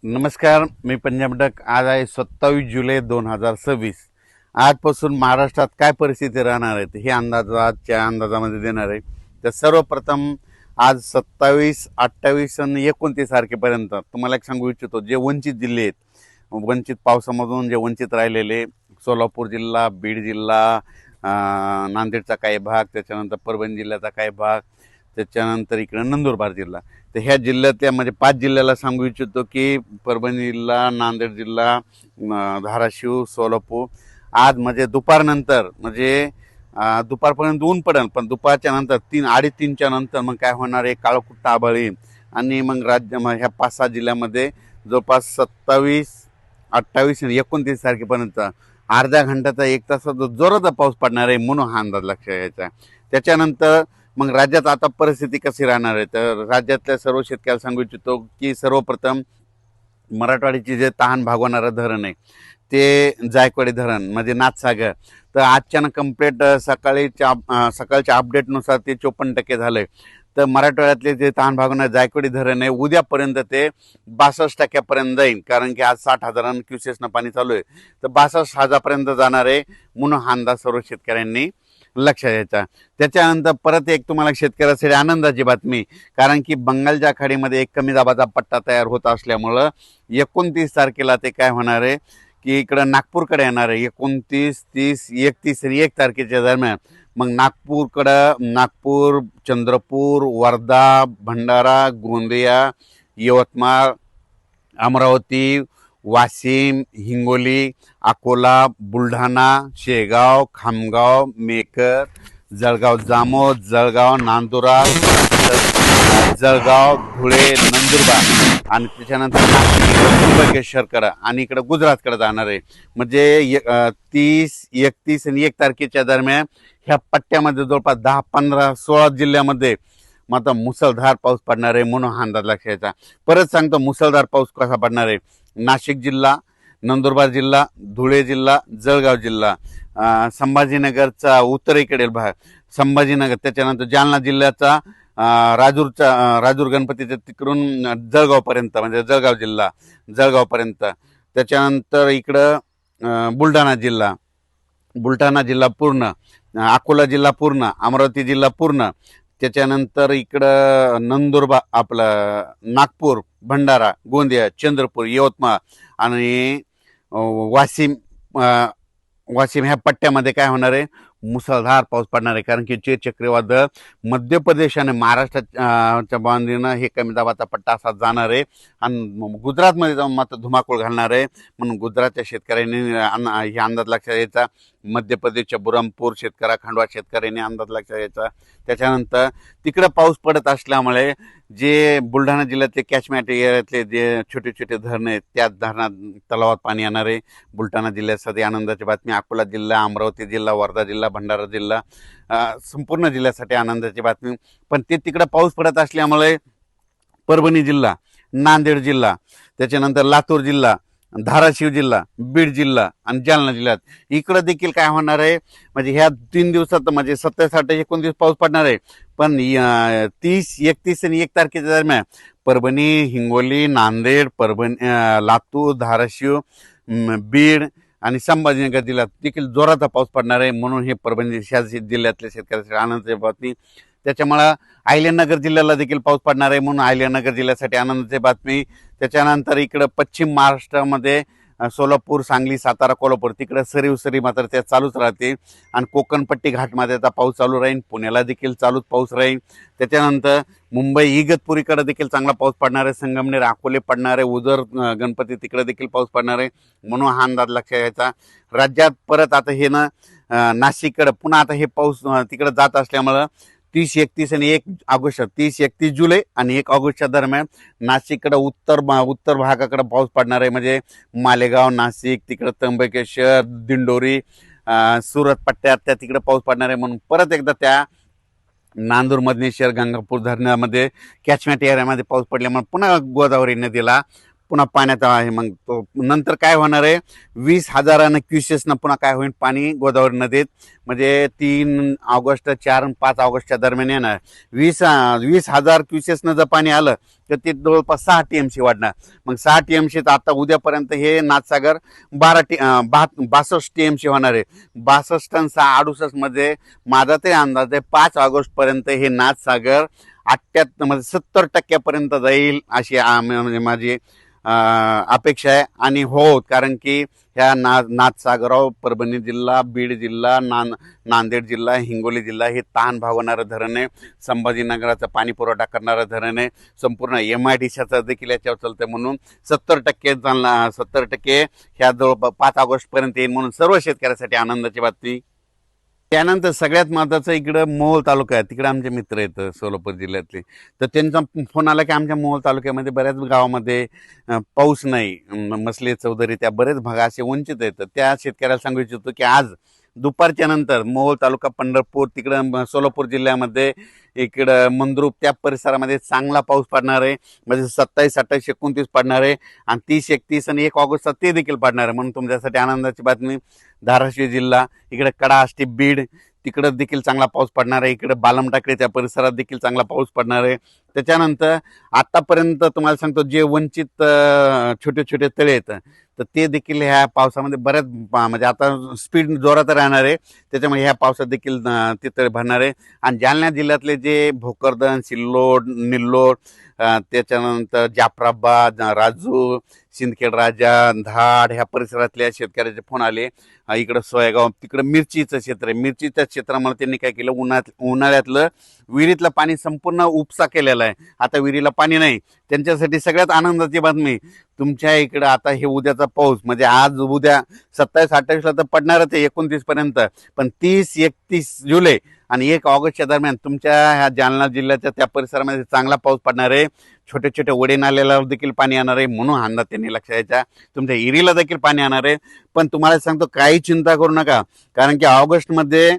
नमस्कार, मी पंजाब डक. आज आहे 27 जुलै 2026. आजपासून महाराष्ट्रात काय परिस्थिती राहणार आहे हे आजच्या अंदाजामध्ये देणार आहे. तर सर्वप्रथम आज 27, 28 आणि 29 तारखेपर्यंत तुम्हाला एक सांगू इच्छितो, जे वंचित जिल्हे आहेत, वंचित पावसामधून जे वंचित राहिलेले, सोलापूर जिल्हा, बीड जिल्हा, नांदेडचा काही भाग, त्याच्यानंतर परभणी जिल्ह्याचा काही भाग, त्याच्यानंतर इकडं नंदुरबार जिल्हा. तर ह्या जिल्ह्यातल्या म्हणजे 5 जिल्ह्याला सांगू इच्छितो की परभणी जिल्हा, नांदेड जिल्हा, धाराशिव, सोलापूर आज म्हणजे दुपारनंतर म्हणजे दुपारपर्यंत ऊन पडेल, पण दुपारच्या नंतर 3-3:30च्या नंतर मग काय होणार आहे, काळोखुट्ट आभाळ येईल आणि मग ह्या 5-6 जिल्ह्यामध्ये जवळपास 27, 28 आणि 29 तारखेपर्यंत अर्ध्या घंट्याचा 1 तासाचा जोराचा पाऊस पडणार आहे, म्हणून हा अंदाज लक्षात घ्यायचा. त्याच्यानंतर मग राज्यात आता परिस्थिती कशी राहणार आहे, तर राज्यातल्या सर्व शेतकऱ्याला सांगू इच्छितो की सर्वप्रथम मराठवाड्याची जे तहान भागवणारं धरण आहे ते जायकवाडी धरण म्हणजे नाथसागर, तर आजच्यानं कंप्लीट सकाळच्या अपडेटनुसार ते 54% झालं आहे. तर मराठवाड्यातले जे तहान भागवणारे जायकवाडी धरण आहे उद्यापर्यंत ते 62% जाईल, कारण की आज 60,000 क्युसेसनं पाणी चालू आहे. तर 62,000पर्यंत जाणार आहे, म्हणून हा अंदाज सर्व शेतकऱ्यांनी लक्षात घ्यायचा. त्याच्यानंतर परत एक तुम्हाला शेतकऱ्यासाठी आनंदाची बातमी, कारण की बंगालच्या खाडीमध्ये एक कमी दाबाचा पट्टा तयार होत असल्यामुळं 29 तारखेला ते काय होणार आहे की इकडं नागपूरकडे येणार आहे. 29, 30, 31 आणि 1 तारखेच्या दरम्यान मग नागपूर, चंद्रपूर, वर्धा, भंडारा, गोंदिया, यवतमाळ, अमरावती, वाशिम, हिंगोली, अकोला, बुलढाणा, शेगाव, खामगाव, मेकर, जळगाव जामोद, जळगाव नांदुरा, जळगाव, धुळे, नंदुरबार आणि त्याच्यानंतर त्र्यंबकेश्वरकडं आणि इकडं गुजरातकडे जाणार आहे. म्हणजे 30, 31 आणि 1 तारखेच्या दरम्यान ह्या पट्ट्यामध्ये जवळपास 10, 15, 16 जिल्ह्यामध्ये मात्र मुसळधार पाऊस पडणार आहे, म्हणून हा अंदाज लक्षात घ्यायचा. परत सांगतो मुसळधार पाऊस कसा पडणार आहे. नाशिक जिल्हा, नंदुरबार जिल्हा, धुळे जिल्हा, जळगाव जिल्हा, संभाजीनगरचा उत्तरेकडील भाग संभाजीनगर, त्याच्यानंतर जालना जिल्ह्याचा राजूर गणपतीच्या तिकडून जळगावपर्यंत म्हणजे जळगाव जिल्हा, जळगावपर्यंत, त्याच्यानंतर इकडं बुलढाणा जिल्हा पूर्ण, अकोला जिल्हा पूर्ण, अमरावती जिल्हा पूर्ण, त्याच्यानंतर इकडं नंदुरबार, आपलं नागपूर, भंडारा, गोंदिया, चंद्रपूर, यवतमाळ आणि वाशिम ह्या पट्ट्यामध्ये काय होणार आहे, मुसळधार पाऊस पडणार आहे. कारण की जे चक्रीवादळ मध्य प्रदेश आणि महाराष्ट्राच्या बांधीनं हे कमी दाबाचा पट्टा असा जाणार आहे आणि गुजरातमध्ये जाऊन मात्र धुमाकूळ घालणार आहे, म्हणून गुजरातच्या शेतकऱ्यांनी हे अंदाज लक्षात घ्यायचा. मध्य प्रदेशच्या बुरहानपूर खांडवा शेतकऱ्यांनी अंदाज लक्षात घ्यायचा. त्याच्यानंतर तिकडं पाऊस पडत असल्यामुळे जे बुलढाणा जिल्ह्यातले कॅचमेंट एरियातले जे छोटे छोटे धरण आहेत त्या धरणात तलावात पाणी येणार आहे. बुलढाणा जिल्ह्यासाठी आनंदाची बातमी. अकोला जिल्हा, अमरावती जिल्हा, वर्धा जिल्हा, भंडारा जिल्हा, संपूर्ण जिल्ह्यासाठी आनंदाची बातमी. पण ते तिकडं पाऊस पडत असल्यामुळे परभणी जिल्हा, नांदेड जिल्हा, त्याच्यानंतर लातूर जिल्हा, धाराशिव जिल्हा, बीड जिल्हा आणि जालना जिल्ह्यात इकडं देखील काय होणार आहे, म्हणजे ह्या 3 दिवसात म्हणजे 27, 28, 29 पाऊस पडणार आहे. पण 30, 31 आणि 1 तारखेच्या दरम्यान परभणी, हिंगोली, नांदेड, लातूर, धाराशिव, बीड आणि संभाजीनगर जिल्ह्यात देखील जोराचा पाऊस पडणार आहे, म्हणून हे परभणी जिल्ह्यातल्या शेतकऱ्यांसाठी आनंदाची बातमी. त्याच्यामुळं अहिल्यानगर जिल्ह्याला देखील पाऊस पडणार आहे, म्हणून अहिल्यानगर जिल्ह्यासाठी आनंदाची बातमी. त्याच्यानंतर इकडं पश्चिम महाराष्ट्रामध्ये सोलापूर, सांगली, सातारा, कोल्हापूर तिकडे सरी मात्र त्या चालूच राहते आणि कोकणपट्टी घाटमध्येचा पाऊस चालू राहील. पुण्याला देखील चालूच पाऊस राहील. त्याच्यानंतर मुंबई इगतपुरीकडे देखील चांगला पाऊस पडणार आहे. संगमनेर, अकोले पडणार आहे. उजर, गणपती तिकडे देखील पाऊस पडणार आहे, म्हणून हा अंदाज लक्षात घ्यायचा. राज्यात परत आता हे ना नाशिककडे पुन्हा आता हे पाऊस तिकडे जात असल्यामुळं 30, 31 आणि 1 ऑगस्ट, 30, 31 जुलै आणि 1 ऑगस्टच्या दरम्यान नाशिककडे उत्तर भागाकडे पाऊस पडणार आहे. म्हणजे मालेगाव, नाशिक, तिकडं त्र्यंबकेश्वर, दिंडोरी, सुरत पट्ट्यात त्या तिकडे पाऊस पडणार आहे. म्हणून परत एकदा त्या नांदूर, मधनेश्वर, गंगापूर धरणामध्ये कॅचमेंट एरियामध्ये पाऊस पडल्यामुळे पुन्हा गोदावरी नदीला पुन्हा पाण्यात आहे. मग तो नंतर काय होणार आहे, 20,000 क्युसेसनं पुन्हा काय होईल, पाणी गोदावरी नदीत म्हणजे 3 ऑगस्ट 4 आणि 5 ऑगस्टच्या दरम्यान येणार. 20,000 क्युसेसनं जर पाणी आलं तर ते जवळपास 6 TMC वाढणार. मग 6 TMC तर आता उद्यापर्यंत हे नाथसागर 62 TMC होणार आहे. 62 आणि 68 मध्ये माझा ते अंदाज आहे 5 ऑगस्टपर्यंत हे नाथसागर 78 म्हणजे 70% जाईल अशी म्हणजे माझी अपेक्षा आहे. आणि हो, कारण की ह्या नाथसागराव परभणी जिल्हा, बीड जिल्हा, नांदेड जिल्हा, हिंगोली जिल्हा हे ताण भागवणारं धरण आहे. संभाजीनगराचा पाणी पुरवठा करणारं धरण आहे. संपूर्ण MIDCचा देखील याच्यावर चालतंय. म्हणून 70% ह्या जवळ 5 ऑगस्टपर्यंत येईल, म्हणून सर्व शेतकऱ्यासाठी आनंदाची बातमी. त्यानंतर सगळ्यात महत्त्वाचं इकडं मोहोळ तालुका आहे. तिकडे आमचे मित्र आहेत सोलापूर जिल्ह्यातले. तर त्यांचा फोन आला की आमच्या मोहोळ तालुक्यामध्ये बऱ्याच गावामध्ये पाऊस नाही. मसले चौधरी त्या बरेच भाग असे वंचित आहेत. त्या शेतकऱ्याला सांगू इच्छितो की आज दुपारच्या नंतर मोहोळ तालुका, पंढरपूर, तिकडं सोलापूर जिल्ह्यामध्ये, इकडं मंद्रुप त्या परिसरामध्ये चांगला पाऊस पडणार आहे. म्हणजे 27, 28, 29 पडणार आहे आणि 30, 31 आणि 1 ऑगस्टचा ते देखील पडणार आहे. म्हणून तुमच्यासाठी आनंदाची बातमी. धाराशिव जिल्हा, इकडे कडा, आष्टी, बीड तिकडं देखील चांगला पाऊस पडणार आहे. इकडे बालमटाकडे त्या परिसरात देखील चांगला पाऊस पडणार आहे. त्याच्यानंतर आतापर्यंत तुम्हाला सांगतो जे वंचित छोटे छोटे तळे आहेत तर ते देखील ह्या पावसामध्ये बऱ्याच म्हणजे आता स्पीड जोरात राहणार आहे. त्याच्यामुळे ह्या पावसात देखील ते तळे भरणार आहे. आणि जालना जिल्ह्यातले जे भोकरदन, सिल्लोड, निल्लोड, त्याच्यानंतर जाफराबाद, राजूर, सिंदखेड राजा, धाड ह्या परिसरातल्या शेतकऱ्याचे फोन आले. इकडं सोयगाव, तिकडं मिरचीचं क्षेत्र आहे. मिरचीच्या क्षेत्रामध्ये त्यांनी काय केलं, उन्हाळ्यातलं विहिरीतलं पाणी संपूर्ण उपसा केलेला आहे. आता विहिरीला पाणी नाही. त्यांच्यासाठी सगळ्यात आनंदाची बातमी, तुमच्या इकडं आता हे उद्याचा पाऊस म्हणजे आज उद्या 27, 28ला तर पडणारच आहे 29 पर्यंत, पण 30, 31 जुलै आणि 1 ऑगस्टच्या दरम्यान तुमच्या ह्या जालना जिल्ह्याच्या त्या परिसरामध्ये चांगला पाऊस पडणार आहे. छोटे छोटे ओढे नाल्याला देखील पाणी येणार आहे. म्हणून हा अंदाज त्यांनी लक्षात घ्यायचा. तुमच्या इरीला देखील पाणी येणार आहे. पण तुम्हाला सांगतो काही चिंता करू नका, कारण की ऑगस्टमध्ये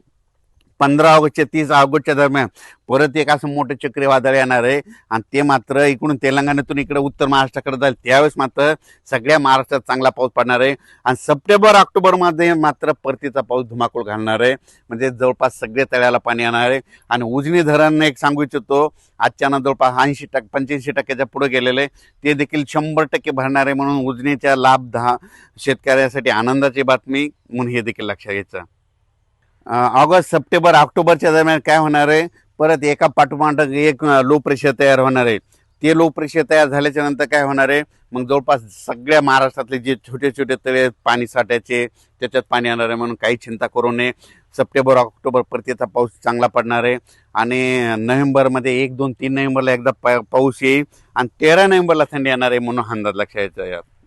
15 ऑगस्ट ते 30 ऑगस्टच्या दरम्यान परत एक असं मोठं चक्रीवादळ येणार आहे आणि ते मात्र इकडून तेलंगणातून इकडे उत्तर महाराष्ट्राकडे जाईल. त्यावेळेस मात्र सगळ्या महाराष्ट्रात चांगला पाऊस पडणार आहे आणि सप्टेंबर ऑक्टोबरमध्ये मात्र परतीचा पाऊस धुमाकूळ घालणार आहे. म्हणजे जवळपास सगळे तळ्याला पाणी येणार आहे. आणि उजनी धरण एक सांगू इच्छितो, आजच्यानं जवळपास 85% पुढे गेलेले, ते देखील 100% भरणार आहे. म्हणून उजनीच्या लाभ शेतकऱ्यासाठी आनंदाची बातमी, म्हणून हे देखील लक्षात घ्यायचं. ऑगस्ट, सप्टेंबर, ऑक्टोबरच्या दरम्यान काय होणार आहे, परत एका पाठोपाठ एक लो प्रेशर तयार होणार आहे. ते लो प्रेशर तयार झाल्याच्या नंतर काय होणार आहे, मग जवळपास सगळ्या महाराष्ट्रातले जे छोटे छोटे तळे पाणी साठ्याचे त्याच्यात पाणी येणार आहे. म्हणून काही चिंता करू नये. सप्टेंबर, ऑक्टोबर परतीचा पाऊस चांगला पडणार आहे. आणि नोव्हेंबरमध्ये 1, 2, 3 नोव्हेंबरला एकदा पाऊस येईल आणि 13 नोव्हेंबरला थंडी येणार आहे. म्हणून अंदाज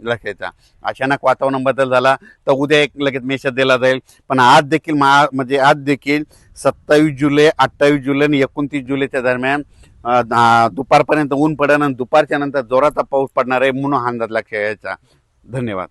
लक्षायचा. अचानक वातावरण बदल झाला तर उद्या एक लगेच मेसेज दिला जाईल. पण आज देखील म्हणजे आज देखील 27 जुलै, 28 जुलै आणि 29 जुलैच्या दरम्यान दुपारपर्यंत ऊन पडेल आणि दुपारच्या नंतर जोराचा पाऊस पडणार आहे. म्हणून अंदाज लक्षात घ्यायचा. धन्यवाद.